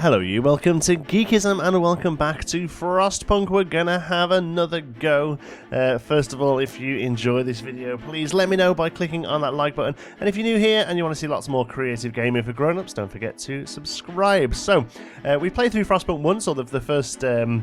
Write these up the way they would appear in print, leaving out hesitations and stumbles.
Hello you, welcome to Geekism and welcome back to Frostpunk. We're gonna have another go. First of all, if you enjoy this video, please let me know by clicking on that like button. And if you're new here and you want to see lots more creative gaming for grown-ups, don't forget to subscribe. So, we played through Frostpunk once, or the first... the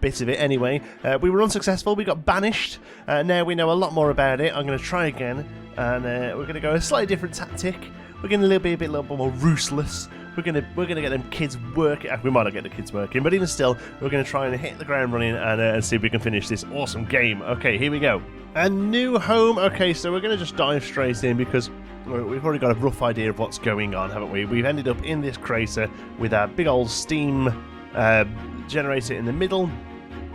bit of it anyway. We were unsuccessful, we got banished. Now we know a lot more about it. I'm going to try again, and we're going to go a slightly different tactic. We're going to be a little bit more ruthless. We're gonna get them kids working. We might not get the kids working, but even still, we're going to try and hit the ground running and see if we can finish this awesome game. Okay, here we go. A new home. Okay, so we're going to just dive straight in because we've already got a rough idea of what's going on, haven't we? We've ended up in this crater with our big old steam generator in the middle,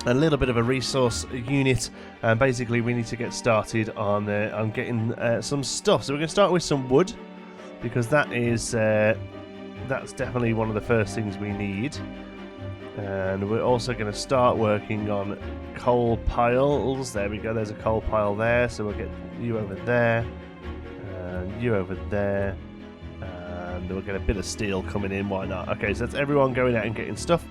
a little bit of a resource unit, and basically we need to get started on getting some stuff. So we're going to start with some wood because that's definitely one of the first things we need, and we're also going to start working on coal piles. There we go, there's a coal pile there, so we'll get you over there and you over there, and we'll get a bit of steel coming in, why not? Okay, so that's everyone going out and getting stuff.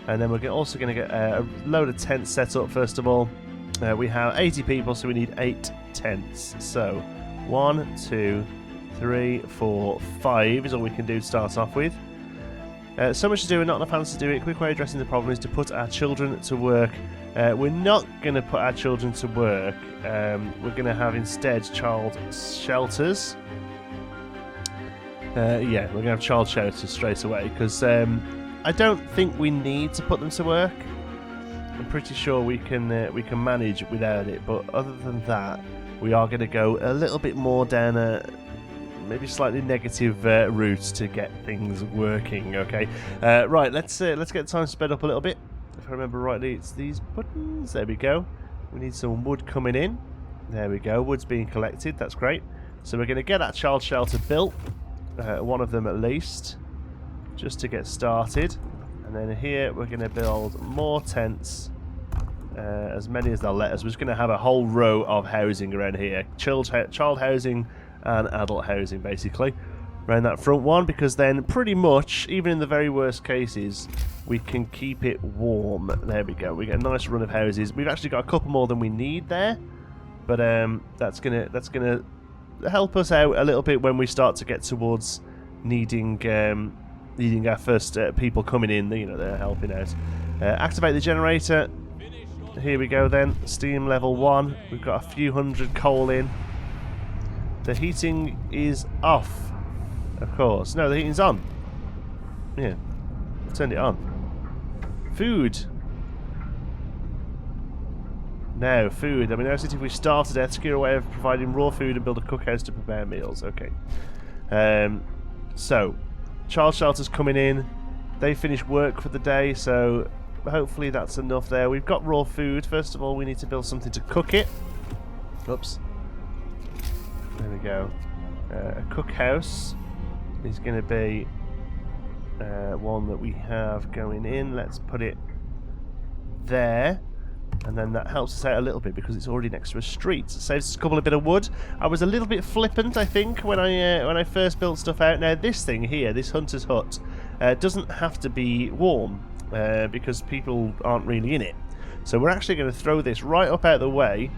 And then we're also going to get a load of tents set up first of all. We have 80 people, so we need 8 tents. So 1, 2, 3, 4, 5 is all we can do to start off with. So much to do and not enough hands to do it. Quick way of addressing the problem is to put our children to work. We're not going to put our children to work. We're going to have instead child shelters. Yeah, we're going to have child shelters straight away because... I don't think we need to put them to work. I'm pretty sure we can manage without it, but other than that, we are going to go a little bit more down a maybe slightly negative route to get things working. Okay, right. Let's get time sped up a little bit. If I remember rightly, it's these buttons. There we go. We need some wood coming in. There we go. Wood's being collected. That's great. So we're going to get that child shelter built, one of them at least, just to get started. And then here we're going to build more tents, as many as they'll let us. We're just going to have a whole row of housing around here, child housing and adult housing basically around that front one, because then pretty much even in the very worst cases we can keep it warm. There we go, we get a nice run of houses. We've actually got a couple more than we need there, but that's gonna help us out a little bit when we start to get towards needing our first people coming in, you know, they're helping out. Activate the generator. Here we go then. Steam level 1. We've got a few hundred coal in. The heating is off, of course. No, the heating's on. Yeah, turned it on. Food. Now, food. I mean, notice if we started there, secure a way of providing raw food and build a cookhouse to prepare meals. Okay. So, child shelter's coming in. They finish work for the day, so hopefully that's enough there. We've got raw food. First of all, we need to build something to cook it. Oops. There we go. A cookhouse is going to be one that we have going in. Let's put it there. And then that helps us out a little bit because it's already next to a street. It saves us a couple of bit of wood. I was a little bit flippant, I think, when I first built stuff out. Now this thing here, this hunter's hut, doesn't have to be warm because people aren't really in it. So we're actually going to throw this right up out of the way,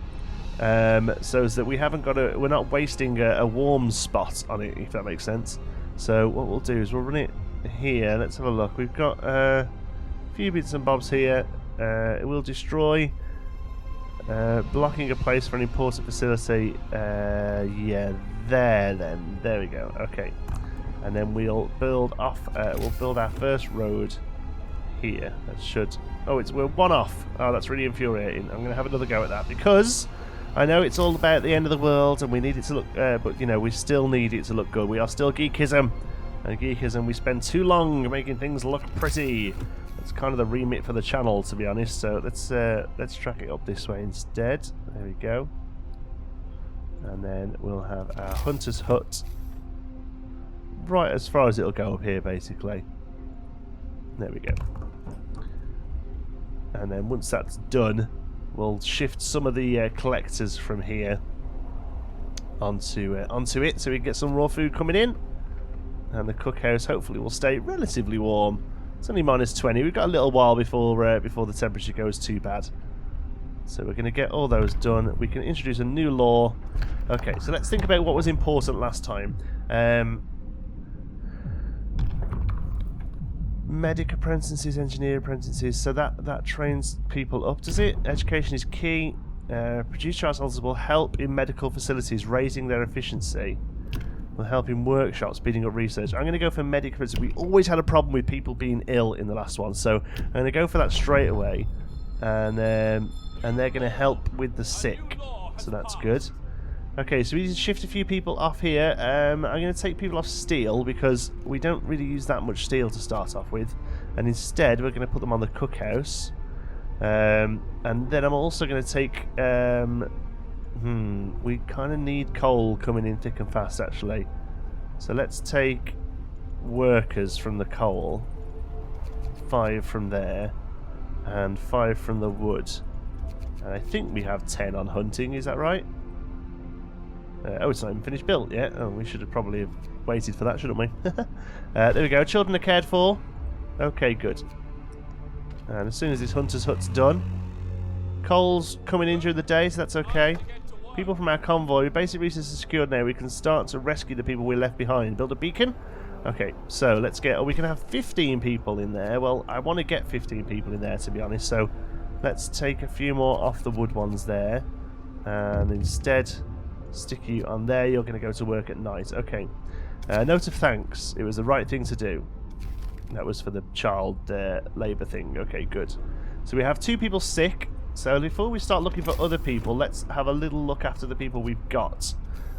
so that we're not wasting a warm spot on it, if that makes sense. So what we'll do is we'll run it here. Let's have a look. We've got a few bits and bobs here. It will destroy, blocking a place for an important facility. Yeah, there we go. Okay, and then we'll build off. We'll build our first road here. That should. Oh, we're one off. Oh, that's really infuriating. I'm going to have another go at that because I know it's all about the end of the world and we need it to look. But you know, we still need it to look good. We are still geekism, and geekism. We spend too long making things look pretty. It's kind of the remit for the channel, to be honest. So let's track it up this way instead. There we go. And then we'll have our hunter's hut right as far as it'll go up here, basically. There we go. And then once that's done, we'll shift some of the collectors from here onto it, so we can get some raw food coming in, and the cookhouse hopefully will stay relatively warm It's only -20. We've got a little while before before the temperature goes too bad. So we're going to get all those done. We can introduce a new law. Okay, so let's think about what was important last time. Medic apprentices, engineer apprentices. So that trains people up, does it? Education is key. Produce trials will help in medical facilities, raising their efficiency. Will help in workshops, speeding up research. I'm going to go for medic apprentices. We always had a problem with people being ill in the last one, so I'm going to go for that straight away. And they're going to help with the sick, so that's good. Okay, so we need to shift a few people off here. I'm going to take people off steel because we don't really use that much steel to start off with, and instead we're going to put them on the cookhouse. And then I'm also going to take. We kind of need coal coming in thick and fast, actually. So let's take workers from the coal, 5 from there, and 5 from the wood. And I think we have 10 on hunting. Is that right? Oh, it's not even finished built yet. Oh, we should have probably waited for that, shouldn't we? There we go. Children are cared for. Okay, good. And as soon as this hunter's hut's done, coal's coming in during the day, so that's okay. People from our convoy, basic resources secured now. We can start to rescue the people we left behind. Build a beacon. Okay, so let's get. Oh, we can have 15 people in there. Well, I want to get 15 people in there, to be honest. So let's take a few more off the wood ones there, and instead stick you on there. You're going to go to work at night. Okay. Note of thanks. It was the right thing to do. That was for the child labour thing. Okay, good. So we have 2 people sick. So before we start looking for other people, let's have a little look after the people we've got.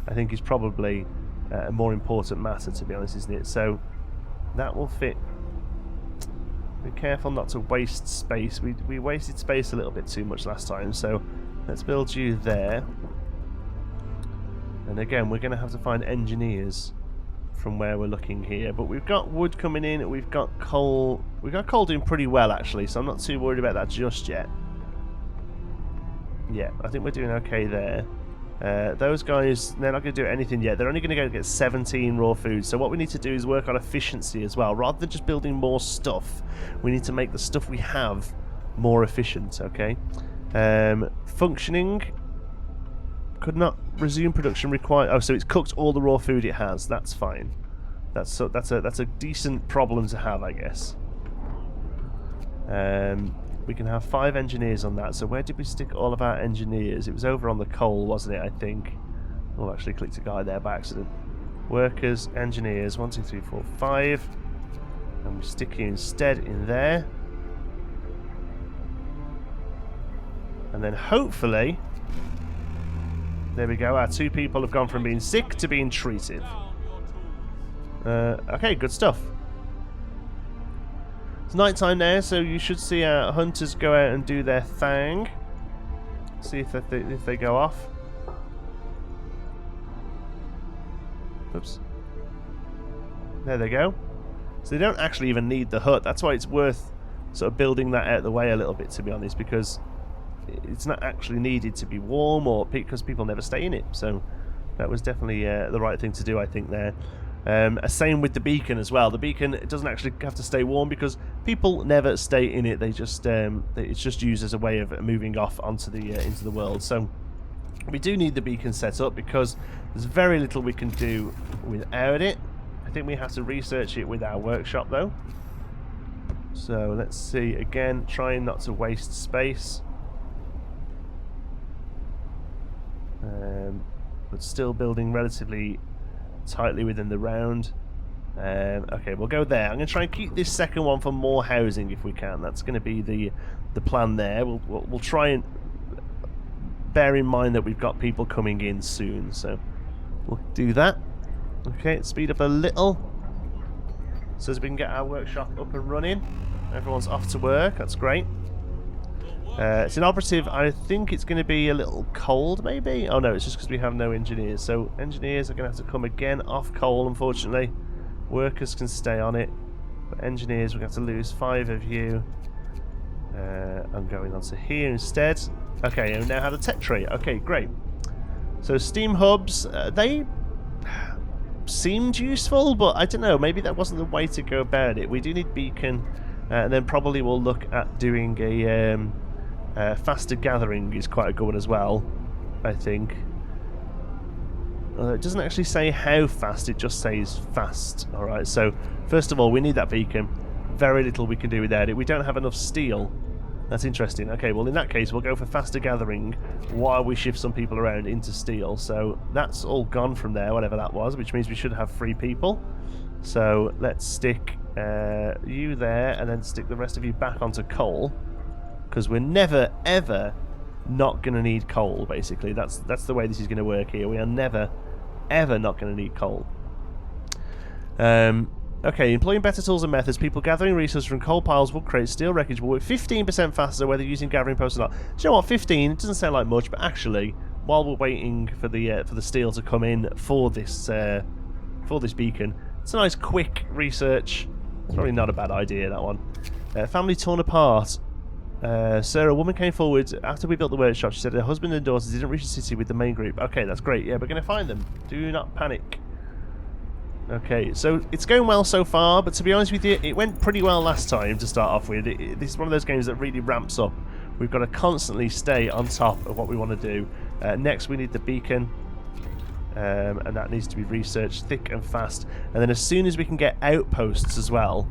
I think is probably a more important matter, to be honest, isn't it? So that will fit. Be careful not to waste space. We wasted space a little bit too much last time, so let's build you there. And again, we're going to have to find engineers from where we're looking here. But we've got wood coming in, we've got coal. We've got coal doing pretty well, actually, so I'm not too worried about that just yet. Yeah, I think we're doing okay there. Those guys, they're not going to do anything yet. They're only going to go get 17 raw food. So what we need to do is work on efficiency as well. Rather than just building more stuff, we need to make the stuff we have more efficient, okay? Functioning. Could not resume production required. Oh, so it's cooked all the raw food it has. That's fine. That's a decent problem to have, I guess. We can have 5 engineers on that. So where did we stick all of our engineers? It was over on the coal, wasn't it, I think? Oh, I actually clicked a guy there by accident. Workers, engineers, 1, 2, 3, 4, 5. And we stick you instead in there. And then hopefully, there we go, our 2 people have gone from being sick to being treated. Okay, good stuff. It's night time now, so you should see our hunters go out and do their thing. See if they go off. Oops. There they go. So they don't actually even need the hut. That's why it's worth sort of building that out of the way a little bit, to be honest, because it's not actually needed to be warm, or because people never stay in it. So that was definitely the right thing to do, I think, there. Same with the beacon as well. The beacon, it doesn't actually have to stay warm because people never stay in it. They just it's just used as a way of moving off onto the into the world. So we do need the beacon set up because there's very little we can do without it. I think we have to research it with our workshop though. So let's see again, trying not to waste space. But still building relatively tightly within the round. Okay, we'll go there. I'm going to try and keep this second one for more housing if we can. That's going to be the plan there. We'll try and bear in mind that we've got people coming in soon, so we'll do that. Okay, speed up a little so as we can get our workshop up and running. Everyone's off to work. That's great. It's an operative. I think it's going to be a little cold, maybe? Oh no, it's just because we have no engineers. So engineers are going to have to come again off coal, unfortunately. Workers can stay on it, but engineers, we're going to have to lose 5 of you. I'm going on to here instead. Okay, we now have a tech tree. Okay, great. So steam hubs, they seemed useful, but I don't know, maybe that wasn't the way to go about it. We do need beacon. And then probably we'll look at doing a faster gathering is quite a good one as well, I think. It doesn't actually say how fast, it just says fast. Alright, so first of all, we need that beacon. Very little we can do without it. We don't have enough steel. That's interesting. Okay, well in that case, we'll go for faster gathering while we shift some people around into steel. So that's all gone from there, whatever that was, which means we should have 3 people. So let's stick you there and then stick the rest of you back onto coal. Because we're never, ever not going to need coal, basically. That's the way this is going to work here. We are never, ever not going to need coal. Okay, employing better tools and methods, people gathering resources from coal piles will create steel wreckage will work 15% faster whether using gathering posts or not. Do you know what? 15, it doesn't sound like much, but actually, while we're waiting for the steel to come in for this beacon, it's a nice quick research. It's probably not a bad idea, that one. Family torn apart. Sir, a woman came forward after we built the workshop. She said her husband and daughters didn't reach the city with the main group. Okay, that's great. Yeah, we're going to find them. Do not panic. Okay, so it's going well so far, but to be honest with you, it went pretty well last time to start off with. This is one of those games that really ramps up. We've got to constantly stay on top of what we want to do. Next, we need the beacon, and that needs to be researched thick and fast. And then as soon as we can get outposts as well,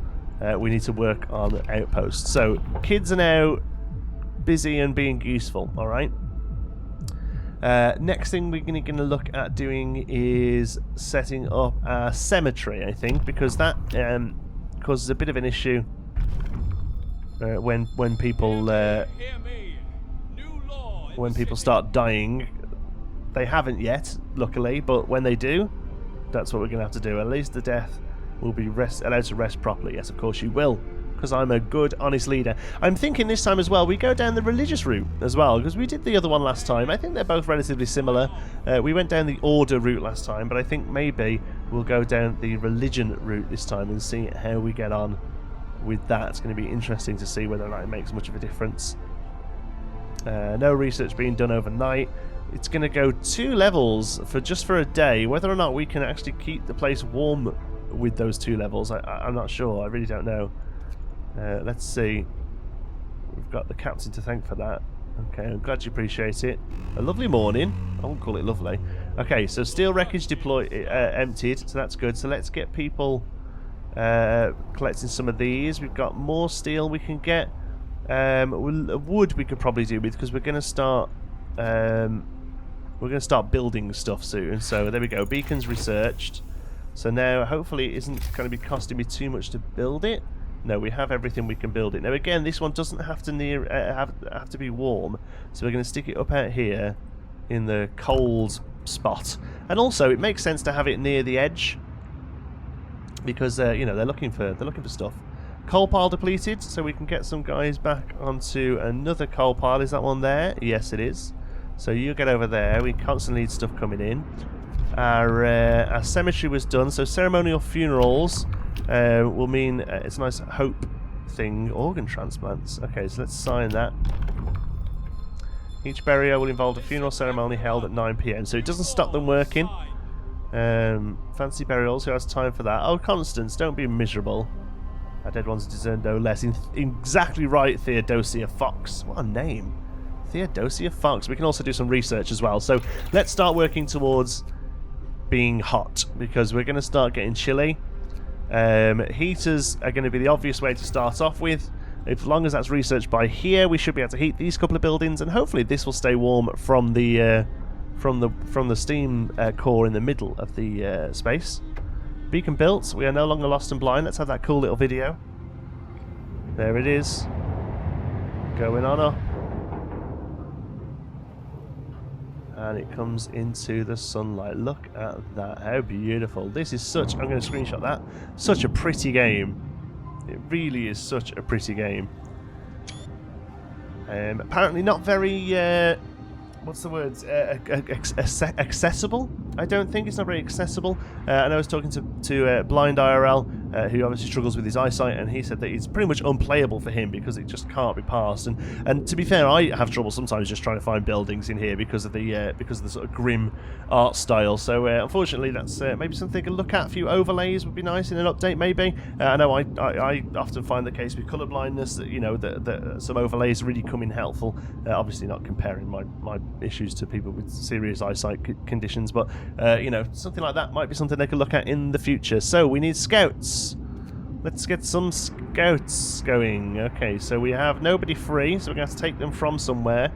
we need to work on outposts. So kids are now busy and being useful, alright? Next thing we're going to look at doing is setting up a cemetery, I think, because that causes a bit of an issue when people start dying. They haven't yet, luckily, but when they do, that's what we're going to have to do. At least the death will be allowed to rest properly. Yes, of course you will, because I'm a good, honest leader. I'm thinking this time as well, we go down the religious route as well, because we did the other one last time. I think they're both relatively similar. We went down the order route last time, but I think maybe we'll go down the religion route this time and see how we get on with that. It's going to be interesting to see whether or not it makes much of a difference. No research being done overnight. It's going to go 2 levels for just for a day. Whether or not we can actually keep the place warm with those 2 levels, I'm not sure. I really don't know. Let's see. We've got the captain to thank for that. Okay, I'm glad you appreciate it. A lovely morning. I won't call it lovely. Okay, so steel wreckage emptied, so that's good. So let's get people collecting some of these. We've got more steel we can get. Wood we could probably do with, because we're going to start building stuff soon. So there we go. Beacons researched. So now hopefully it isn't going to be costing me too much to build it. No, we have everything we can build it. Now again, this one doesn't have to have to be warm, so we're going to stick it up out here in the cold spot. And also, it makes sense to have it near the edge because you know, they're looking for stuff. Coal pile depleted, so we can get some guys back onto another coal pile. Is that one there? Yes, it is. So you get over there. We constantly need stuff coming in. Our cemetery was done, so ceremonial funerals will mean it's a nice hope thing. Organ transplants. Okay, so let's sign that. Each burial will involve a funeral ceremony held at 9 PM, so it doesn't stop them working. Fancy burials, who has time for that? Oh, Constance, don't be miserable. Our dead ones deserve no less. Exactly right, Theodosia Fox. What a name. Theodosia Fox. We can also do some research as well. So let's start working towards being hot, because we're going to start getting chilly. Heaters are going to be the obvious way to start off with. As long as that's researched by here, we should be able to heat these couple of buildings, and hopefully this will stay warm from the steam core in the middle of the space. Beacon built. We are no longer lost and blind. Let's have that cool little video. There it is. Going on up. And it comes into the sunlight. Look at that. How beautiful. This is such... I'm going to screenshot that. Such a pretty game. It really is such a pretty game. Apparently not very... what's the words? Accessible? I don't think it's not very accessible. And I was talking to Blind IRL, who obviously struggles with his eyesight, and he said that it's pretty much unplayable for him because it just can't be passed. And to be fair, I have trouble sometimes just trying to find buildings in here because of the sort of grim art style. So unfortunately, that's maybe something to look at. A few overlays would be nice in an update, maybe. I know I often find the case with colour blindness that that some overlays really come in helpful. Obviously, not comparing my issues to people with serious eyesight conditions, but something like that might be something they could look at in the future. So we need scouts. Let's get some scouts going. Okay, so we have nobody free, so we're going to have to take them from somewhere.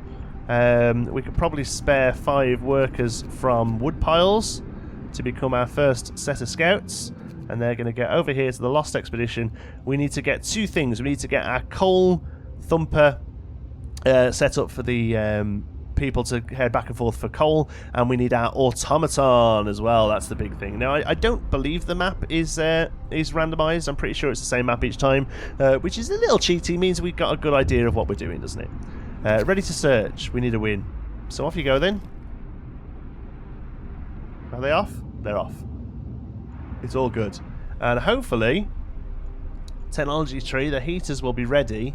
We could probably spare 5 workers from wood piles to become our first set of scouts, and they're going to get over here to the Lost Expedition. We need to get 2 things. We need to get our coal thumper set up for the people to head back and forth for coal, and we need our automaton as well. That's the big thing. Now, I don't believe the map is randomized. I'm pretty sure it's the same map each time, which is a little cheaty. Means we've got a good idea of what we're doing, doesn't it? Ready to search. We need a win. So off you go then. Are they off? They're off. It's all good. And hopefully, technology tree, the heaters will be ready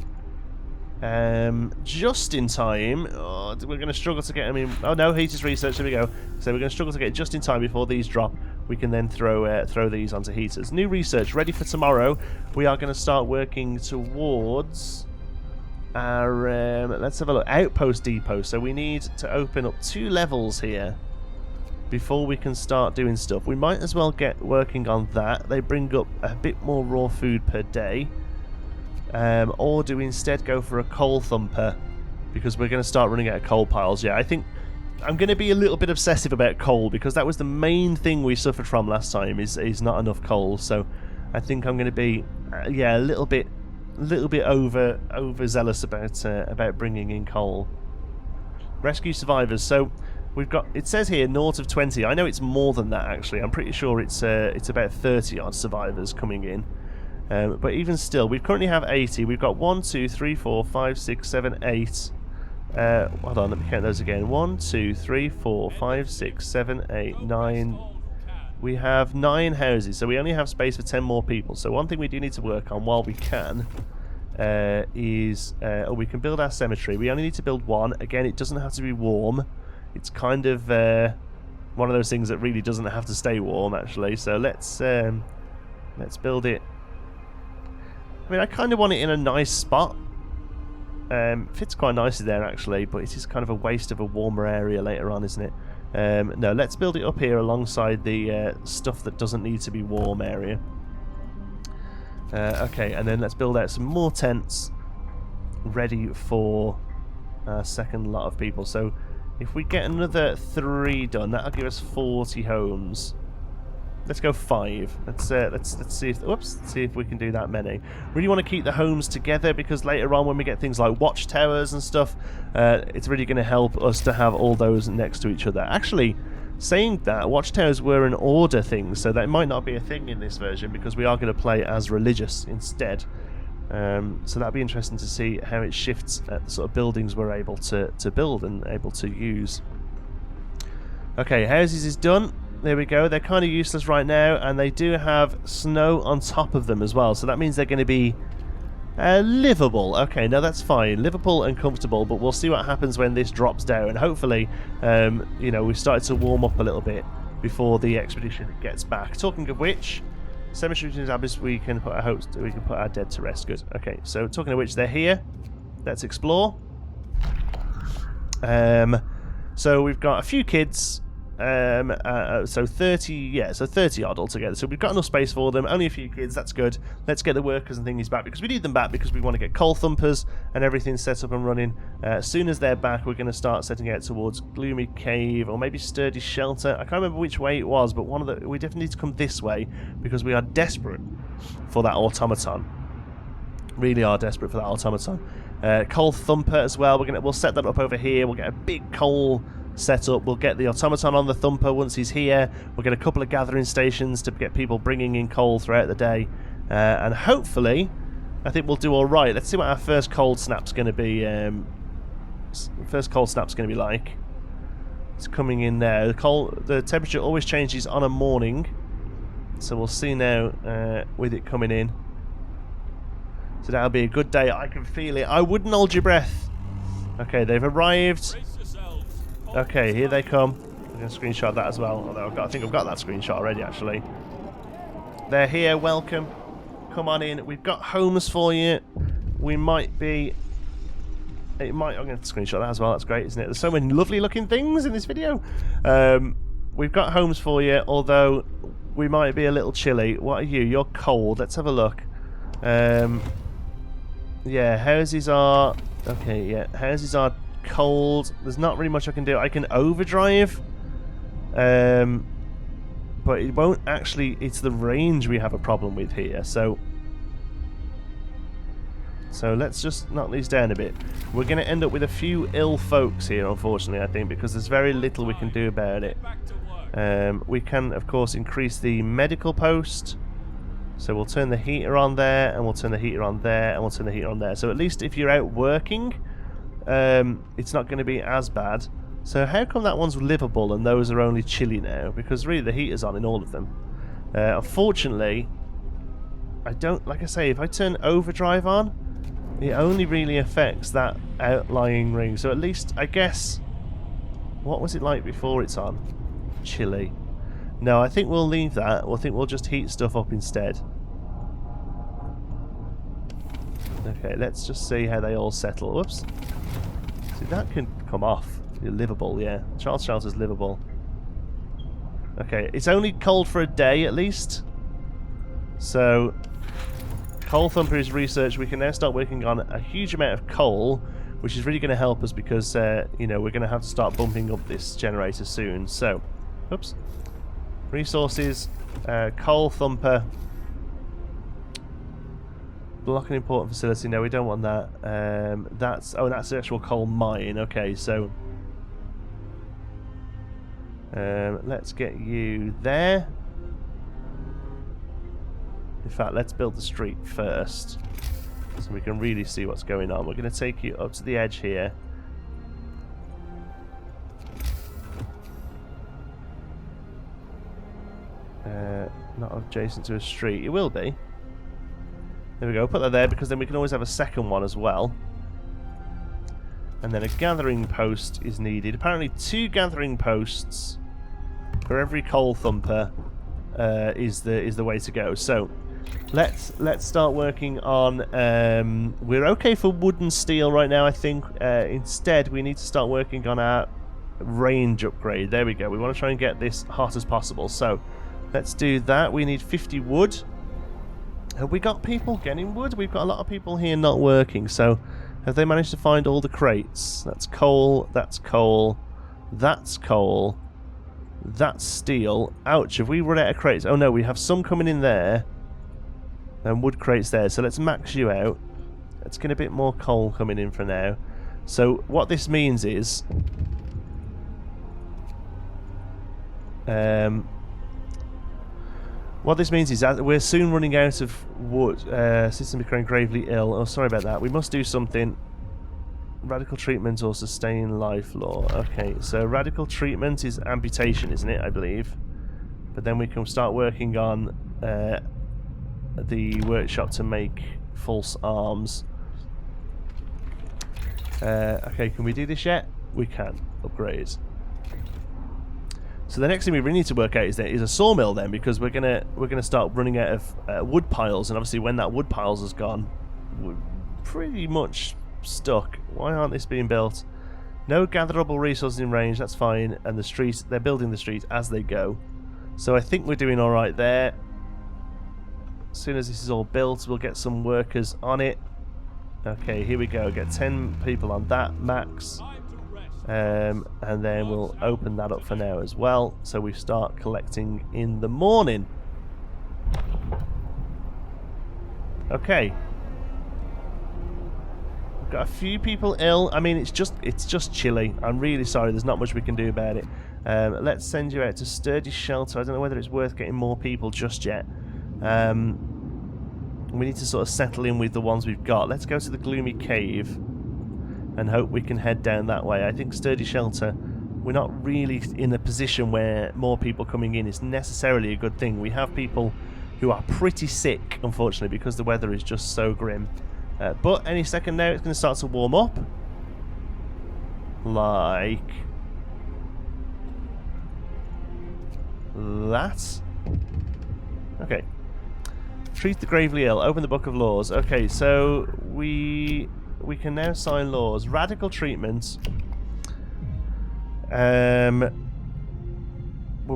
just in time. Oh, we're going to struggle to get them in. Oh no, heaters research. There we go. So we're going to struggle to get it just in time before these drop. We can then throw these onto heaters. New research ready for tomorrow. We are going to start working towards our let's have a look. Outpost depot. So we need to open up 2 levels here before we can start doing stuff. We might as well get working on that. They bring up a bit more raw food per day. Or do we instead go for a coal thumper? Because we're going to start running out of coal piles. Yeah, I think I'm going to be a little bit obsessive about coal, because that was the main thing we suffered from last time, is not enough coal. So I think I'm going to be, a little bit overzealous about bringing in coal. Rescue survivors. So we've got, it says here north of 20. I know it's more than that actually. I'm pretty sure it's about 30 odd survivors coming in. But even still, we currently have 80. We've got 1, 2, 3, 4, 5, 6, 7, 8. Hold on, let me count those again. 1, 2, 3, 4, 5, 6, 7, 8, 9. We have 9 houses, so we only have space for 10 more people. So one thing we do need to work on while we can is we can build our cemetery. We only need to build 1. Again, it doesn't have to be warm. It's kind of one of those things that really doesn't have to stay warm, actually. So let's build it. I mean, I kind of want it in a nice spot. Fits quite nicely there, actually, but it is kind of a waste of a warmer area later on, isn't it? No, let's build it up here alongside the stuff that doesn't need to be warm area. Okay, and then let's build out some more tents ready for our second lot of people. So if we get another 3 done, that'll give us 40 homes. Let's go 5. Let's see if let's see if we can do that many. Really want to keep the homes together, because later on when we get things like watchtowers and stuff, it's really going to help us to have all those next to each other. Actually, saying that, watchtowers were an order thing, so that might not be a thing in this version, because we are going to play as religious instead. So that'd be interesting to see how it shifts at the sort of buildings we're able to build and able to use. Okay, houses is done. There we go. They're kind of useless right now, and they do have snow on top of them as well, so that means they're going to be livable. Okay, no, that's fine. Livable and comfortable, but we'll see what happens when this drops down, and hopefully, we've started to warm up a little bit before the expedition gets back. Talking of which, cemetery established, we can put our dead to rest. Good. Okay, so talking of which, they're here. Let's explore. So we've got a few kids. So 30 odd altogether. So we've got enough space for them. Only a few kids. That's good. Let's get the workers and thingies back, because we need them back, because we want to get coal thumpers and everything set up and running. As soon as they're back, we're going to start setting out towards Gloomy Cave, or maybe Sturdy Shelter. I can't remember which way it was, but we definitely need to come this way, because we are desperate for that automaton. Really are desperate for that automaton. Coal thumper as well. We'll set that up over here. We'll get a big coal set up. We'll get the automaton on the thumper once he's here. We'll get a couple of gathering stations to get people bringing in coal throughout the day, and hopefully I think we'll do alright. Let's see what our first cold snap's going to be like. It's coming in now. The temperature always changes on a morning, so we'll see now with it coming in. So that'll be a good day. I can feel it. I wouldn't hold your breath. Okay, they've arrived. Okay, here they come. I'm going to screenshot that as well. Although I think I've got that screenshot already, actually. They're here. Welcome. Come on in. We've got homes for you. We might be... I'm going to screenshot that as well. That's great, isn't it? There's so many lovely looking things in this video. We've got homes for you, although we might be a little chilly. What are you? You're cold. Let's have a look. Yeah, houses are... Okay, yeah, houses are cold. There's not really much I can do. I can overdrive. But it won't actually... It's the range we have a problem with here, so let's just knock these down a bit. We're going to end up with a few ill folks here, unfortunately, I think, because there's very little we can do about it. We can, of course, increase the medical post. So we'll turn the heater on there, and we'll turn the heater on there, and we'll turn the heater on there. So at least if you're out working, it's not going to be as bad. So how come that one's livable and those are only chilly now? Because really the heater's on in all of them. Unfortunately, I don't... Like I say, if I turn overdrive on, it only really affects that outlying ring. So at least, I guess... What was it like before it's on? Chilly. No, I think we'll leave that. I think we'll just heat stuff up instead. Okay, let's just see how they all settle. Whoops. See, that can come off. You're livable, yeah. Child's shelter's livable. Okay, it's only cold for a day at least. So, coal thumper is researched. We can now start working on a huge amount of coal, which is really going to help us because, you know, we're going to have to start bumping up this generator soon. So, oops. Resources, coal thumper, block an important facility. No, we don't want that. That's the actual coal mine. Okay, so let's get you there. In fact, let's build the street first, so we can really see what's going on. We're going to take you up to the edge here. Not adjacent to a street. It will be. There we go. Put that there because then we can always have a second one as well. And then a gathering post is needed. Apparently 2 gathering posts for every coal thumper is the way to go. So let's start working on... we're okay for wood and steel right now, I think. Instead, we need to start working on our range upgrade. There we go. We want to try and get this hot as possible. So let's do that. We need 50 wood. Have we got people getting wood? We've got a lot of people here not working. So have they managed to find all the crates? That's coal. That's coal. That's coal. That's steel. Ouch, have we run out of crates? Oh no, we have some coming in there. And wood crates there. So let's max you out. Let's get a bit more coal coming in for now. So what this means is... what this means is that we're soon running out of wood. System becoming gravely ill. Oh, sorry about that. We must do something. Radical treatment or sustain life law. Okay, so radical treatment is amputation, isn't it? I believe. But then we can start working on the workshop to make false arms. Okay, can we do this yet? We can. Upgrade. So the next thing we really need to work out is a sawmill then, because we're gonna start running out of wood piles, and obviously when that wood piles is gone, we're pretty much stuck. Why aren't this being built? No gatherable resources in range. That's fine. And the street, they're building the street as they go. So I think we're doing all right there. As soon as this is all built, we'll get some workers on it. Okay, here we go. Get 10 people on that max. And then we'll open that up for now as well, so we start collecting in the morning. Okay, we've got a few people ill. I mean, it's just chilly. I'm really sorry, there's not much we can do about it. Let's send you out to Sturdy Shelter. I don't know whether it's worth getting more people just yet. We need to sort of settle in with the ones we've got. Let's go to the Gloomy Cave and hope we can head down that way. I think Sturdy Shelter we're not really in a position where more people coming in is necessarily a good thing. We have people who are pretty sick, unfortunately, because the weather is just so grim. But any second now, it's going to start to warm up. Like that. Okay. Treat the gravely ill. Open the book of laws. Okay, so we can now sign laws. Radical treatment will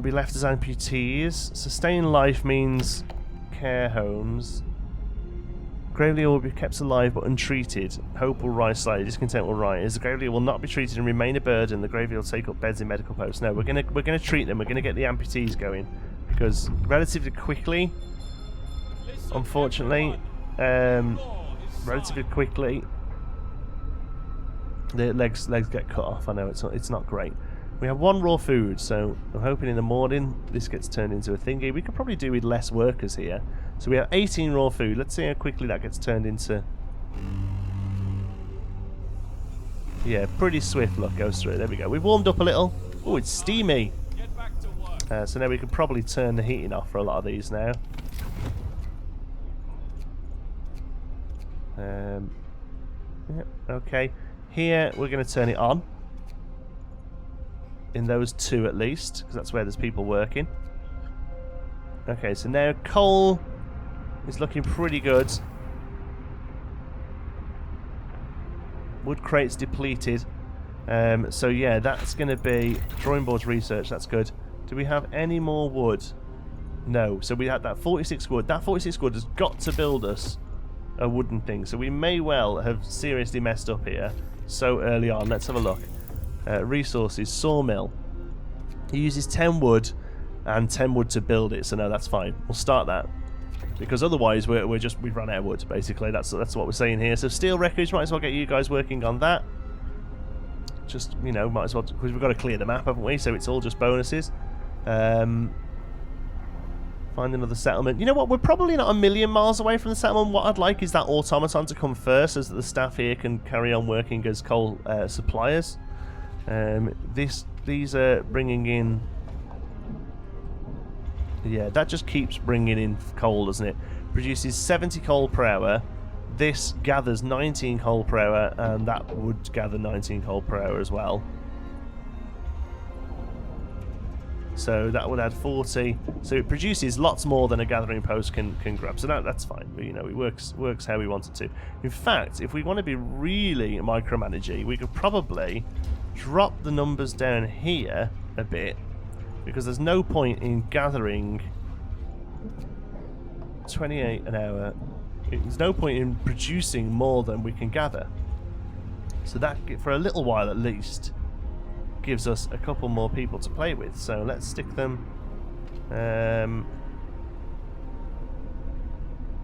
be left as amputees. Sustain life means care homes. Gravely ill will be kept alive but untreated. Hope will rise slightly. Discontent will rise. The gravely ill will not be treated and remain a burden. The gravely ill will take up beds in medical posts. No, we're gonna treat them. We're gonna get the amputees going because relatively quickly, unfortunately, relatively quickly, the legs get cut off. I know it's not great. We have one raw food, so I'm hoping in the morning this gets turned into a thingy. We could probably do with less workers here. So we have 18 raw food. Let's see how quickly that gets turned into... Yeah, pretty swift. Look, goes through. There we go. We've warmed up a little. Oh, it's steamy. So now we can probably turn the heating off for a lot of these now. Yeah, okay. Here, we're going to turn it on. In those two at least, because that's where there's people working. Okay, so now coal is looking pretty good. Wood crates depleted. So yeah, that's going to be drawing boards research. That's good. Do we have any more wood? No. So we had that 46 wood. That 46 wood has got to build us a wooden thing. So we may well have seriously messed up here so early on. Let's have a look. Resources, Sawmill. He uses 10 wood and 10 wood to build it, so no, that's fine. We'll start that. Because otherwise we've run out of wood, basically. That's what we're saying here. So steel wreckage, might as well get you guys working on that. Just, you know, might as well, because we've got to clear the map, haven't we? So it's all just bonuses. Find another settlement. You know what? We're probably not a million miles away from the settlement. What I'd like is that automaton to come first, so that the staff here can carry on working as coal suppliers. These are bringing in... Yeah, that just keeps bringing in coal, doesn't it? Produces 70 coal per hour. This gathers 19 coal per hour, and that would gather 19 coal per hour as well. So that would add 40. So it produces lots more than a gathering post can grab. So that's fine. You know, it works how we want it to. In fact, if we want to be really micromanaging, we could probably drop the numbers down here a bit, because there's no point in gathering 28 an hour. There's no point in producing more than we can gather. So that, for a little while at least, gives us a couple more people to play with. So let's stick them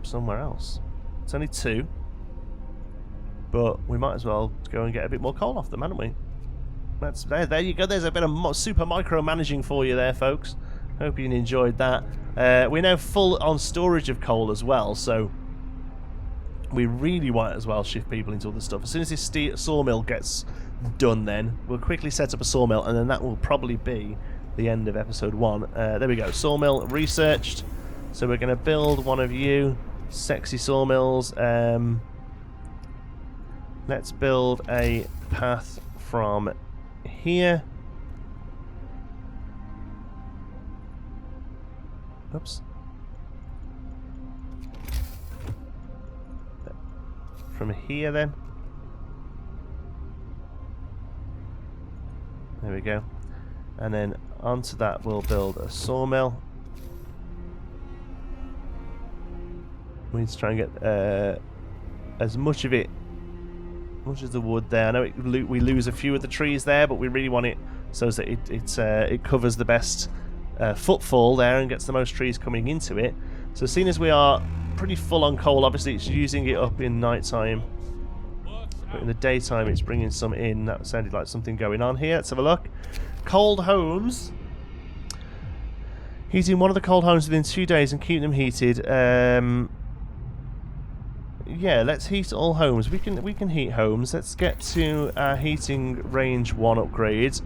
somewhere else. It's only 2, but we might as well go and get a bit more coal off them, haven't we? That's there you go. There's a bit of super micromanaging for you there, folks. Hope you enjoyed that. We're now full on storage of coal as well, so we really might as well shift people into other stuff. As soon as this sawmill gets done, then we'll quickly set up a sawmill, and then that will probably be the end of episode 1. There we go. Sawmill researched. So we're going to build one of you. Sexy sawmills. Let's build a path from here. Oops. From here then. There we go. And then onto that we'll build a sawmill. We need to try and get as much of it, much as the wood there. I know we lose a few of the trees there, but we really want it so that it covers the best footfall there and gets the most trees coming into it. So seeing as we are pretty full on coal, obviously it's using it up in night time, but in the daytime it's bringing some in. That sounded like something going on here. Let's have a look. Cold homes. Heating one of the cold homes within 2 days and keep them heated. yeah, let's heat all homes. We can heat homes. Let's get to our heating range 1 upgrade.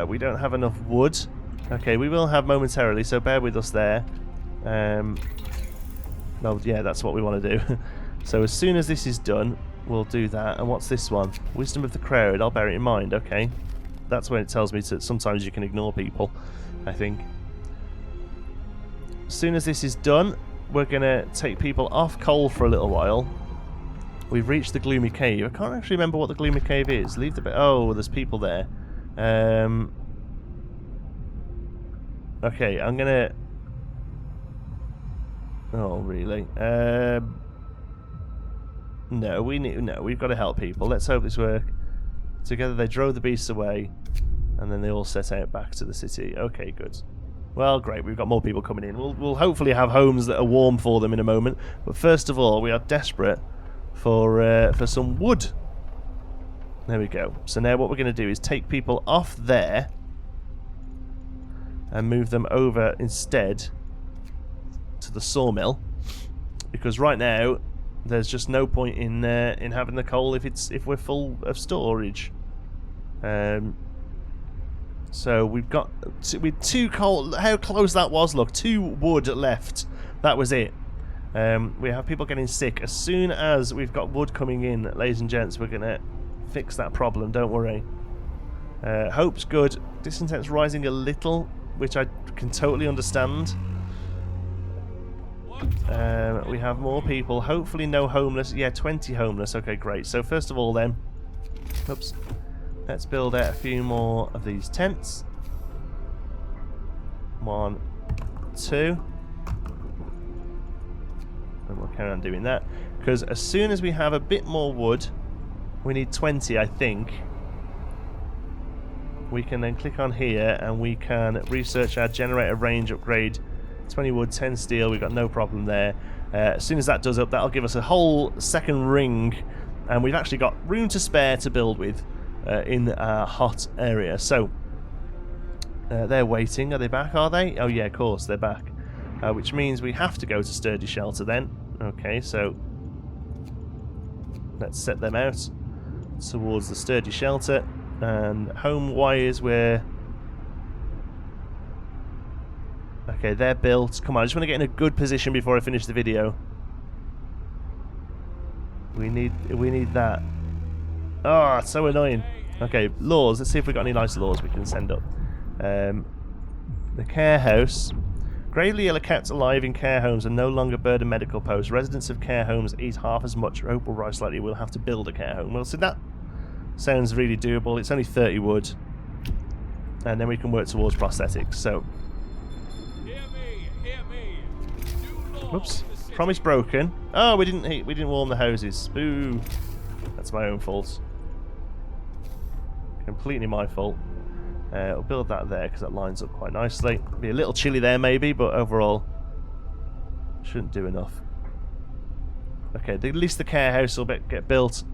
We don't have enough wood. Okay, we will have momentarily, so bear with us there. Well, yeah, that's what we want to do. So as soon as this is done, we'll do that. And what's this one? Wisdom of the crowd. I'll bear it in mind. Okay, that's when it tells me to sometimes you can ignore people, I think. As soon as this is done, we're going to take people off coal for a little while. We've reached the gloomy cave. I can't actually remember what the gloomy cave is. Leave the bit. Oh, there's people there. Okay, I'm going to... Oh, really? No, we've got to help people. Let's hope this works. Together they drove the beasts away, and then they all set out back to the city. Okay, good. Well, great, we've got more people coming in. We'll hopefully have homes that are warm for them in a moment. But first of all, we are desperate for some wood. There we go. So now what we're going to do is take people off there and move them over instead to the sawmill, because right now there's just no point in having the coal if we're full of storage. So we've got with 2 coal. How close that was! Look, 2 wood left. That was it. We have people getting sick. As soon as we've got wood coming in, ladies and gents, we're gonna fix that problem. Don't worry. Hope's good. Discontent's rising a little, which I can totally understand. We have more people. Hopefully no homeless. Yeah, 20 homeless. Okay, great. So first of all then, oops, let's build out a few more of these tents. 1, 2. And we'll carry on doing that. Because as soon as we have a bit more wood, we need 20, I think. We can then click on here and we can research our generator range upgrade. 20 wood, 10 steel, we've got no problem there. As soon as that does up, that'll give us a whole second ring, and we've actually got room to spare to build with in our hot area. So, they're waiting. Are they back, are they? Oh yeah, of course, they're back. Which means we have to go to sturdy shelter then. Okay, so let's set them out towards the sturdy shelter. And home-wise, we're... Okay, they're built. Come on, I just want to get in a good position before I finish the video. We need that. Oh, it's so annoying. Okay, laws. Let's see if we've got any nice laws we can send up. The care house. Gravely ill cats alive in care homes are no longer burden medical posts. Residents of care homes eat half as much. Hope will rise slightly. We'll have to build a care home. Well, so that sounds really doable. It's only 30 wood. And then we can work towards prosthetics. So... Oops. Promise broken. Oh, we didn't warm the hoses. Boo. That's my own fault. Completely my fault. We'll build that there because that lines up quite nicely. Be a little chilly there maybe, but overall shouldn't do enough. Okay, at least the care house will get built.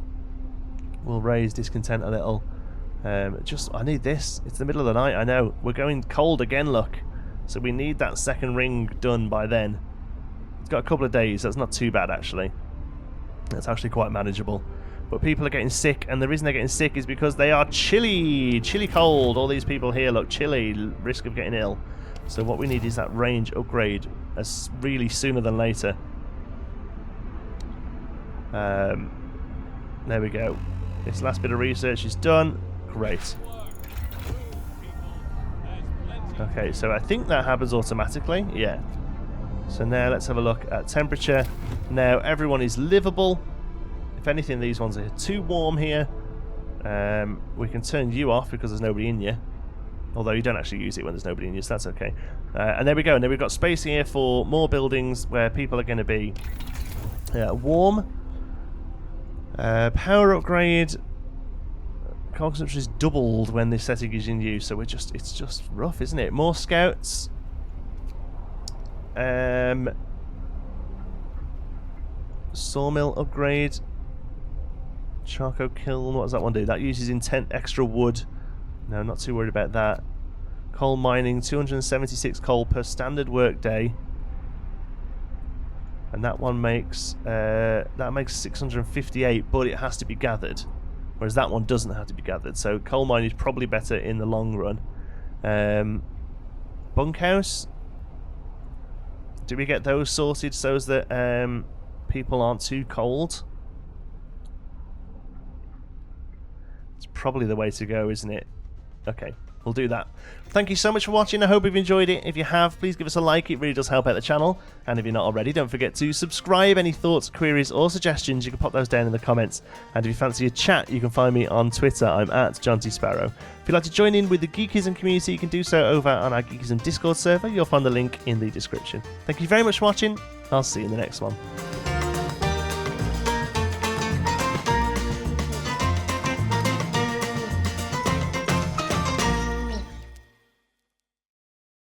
We'll raise discontent a little. I need this. It's the middle of the night, I know. We're going cold again, look. So we need that second ring done by then. It's got a couple of days, that's not too bad actually. That's actually quite manageable. But people are getting sick, and the reason they're getting sick is because they are chilly cold. All these people here look chilly, risk of getting ill. So what we need is that range upgrade as really sooner than later. There we go. This last bit of research is done. Great. Okay, so I think that happens automatically. Yeah. So now let's have a look at temperature. Now everyone is livable. If anything, these ones are too warm here. We can turn you off because there's nobody in you. Although you don't actually use it when there's nobody in you, so that's okay. And there we go. And then we've got space here for more buildings where people are going to be warm. Power upgrade. Consumption is doubled when this setting is in use, so it's just rough, isn't it? More scouts. Sawmill upgrade. Charcoal kiln, what does that one do? That uses intent extra wood. No, not too worried about that. Coal mining, 276 coal per standard work day. And that one makes 658, but it has to be gathered, whereas that one doesn't have to be gathered. So coal mine is probably better in the long run. Bunkhouse. Do we get those sorted so that people aren't too cold? It's probably the way to go, isn't it? Okay, we'll do that. Thank you so much for watching. I hope you've enjoyed it. If you have, please give us a like. It really does help out the channel. And if you're not already, don't forget to subscribe. Any thoughts, queries, or suggestions, you can pop those down in the comments. And if you fancy a chat, you can find me on Twitter. I'm at John T. Sparrow. If you'd like to join in with the Geekism community, you can do so over on our Geekism Discord server. You'll find the link in the description. Thank you very much for watching. I'll see you in the next one.